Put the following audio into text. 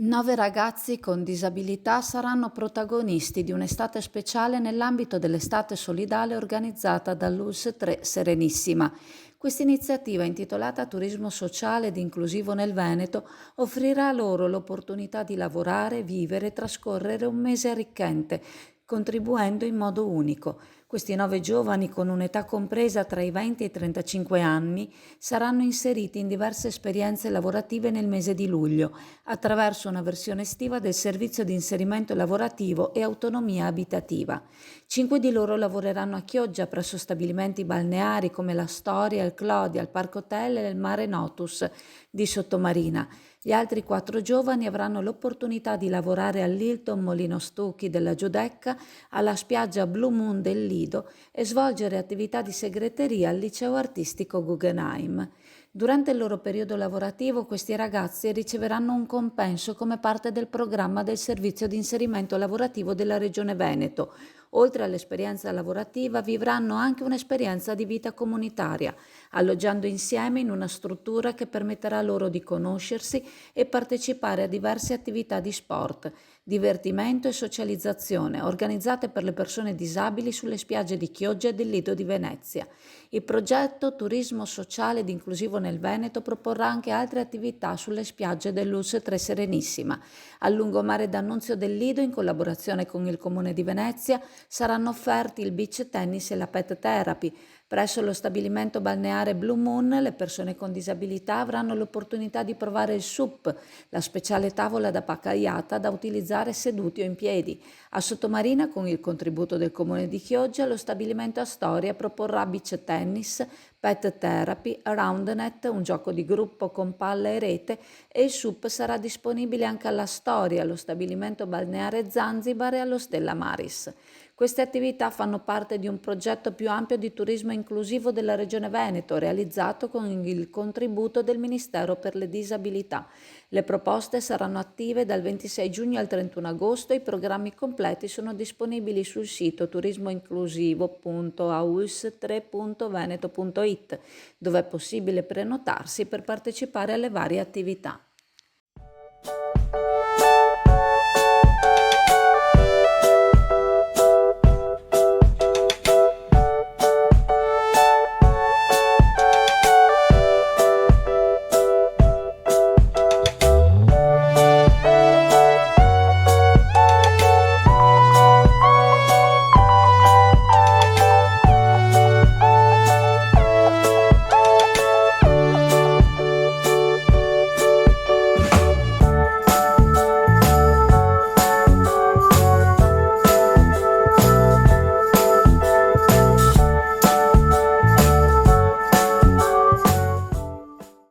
9 ragazzi con disabilità saranno protagonisti di un'estate speciale nell'ambito dell'estate solidale organizzata dall'ULSS 3 Serenissima. Questa iniziativa, intitolata Turismo sociale ed inclusivo nel Veneto, offrirà loro l'opportunità di lavorare, vivere e trascorrere un mese arricchente, contribuendo in modo unico. Questi 9 giovani, con un'età compresa tra i 20 e i 35 anni, saranno inseriti in diverse esperienze lavorative nel mese di luglio, attraverso una versione estiva del servizio di inserimento lavorativo e autonomia abitativa. 5 di loro lavoreranno a Chioggia presso stabilimenti balneari come la Storia, il Clodia, il Parco Hotel e il Mare Notus di Sottomarina. Gli altri 4 giovani avranno l'opportunità di lavorare all'Hilton Molino Stucchi della Giudecca, alla spiaggia Blue Moon del Lido e svolgere attività di segreteria al liceo artistico Guggenheim. Durante il loro periodo lavorativo questi ragazzi riceveranno un compenso come parte del programma del servizio di inserimento lavorativo della Regione Veneto. Oltre all'esperienza lavorativa vivranno anche un'esperienza di vita comunitaria, alloggiando insieme in una struttura che permetterà loro di conoscersi e partecipare a diverse attività di sport, divertimento e socializzazione organizzate per le persone disabili sulle spiagge di Chioggia e del Lido di Venezia. Il progetto Turismo sociale ed inclusivo nel Veneto proporrà anche altre attività sulle spiagge dell'ULSS 3 Serenissima. Al lungomare d'Annunzio del Lido, in collaborazione con il Comune di Venezia, saranno offerti il beach tennis e la pet therapy. Presso lo stabilimento balneare Blue Moon, le persone con disabilità avranno l'opportunità di provare il SUP, la speciale tavola da paccagliata da utilizzare seduti o in piedi. A Sottomarina, con il contributo del Comune di Chioggia, lo stabilimento Astoria proporrà beach tennis, pet therapy, roundnet, un gioco di gruppo con palla e rete, e il SUP sarà disponibile anche all'Astoria, allo stabilimento balneare Zanzibar e allo Stella Maris. Queste attività fanno parte di un progetto più ampio di turismo inclusivo della Regione Veneto, realizzato con il contributo del Ministero per le Disabilità. Le proposte saranno attive dal 26 giugno al 31 agosto e i programmi completi sono disponibili sul sito turismoinclusivo.auls3.veneto.it, dove è possibile prenotarsi per partecipare alle varie attività.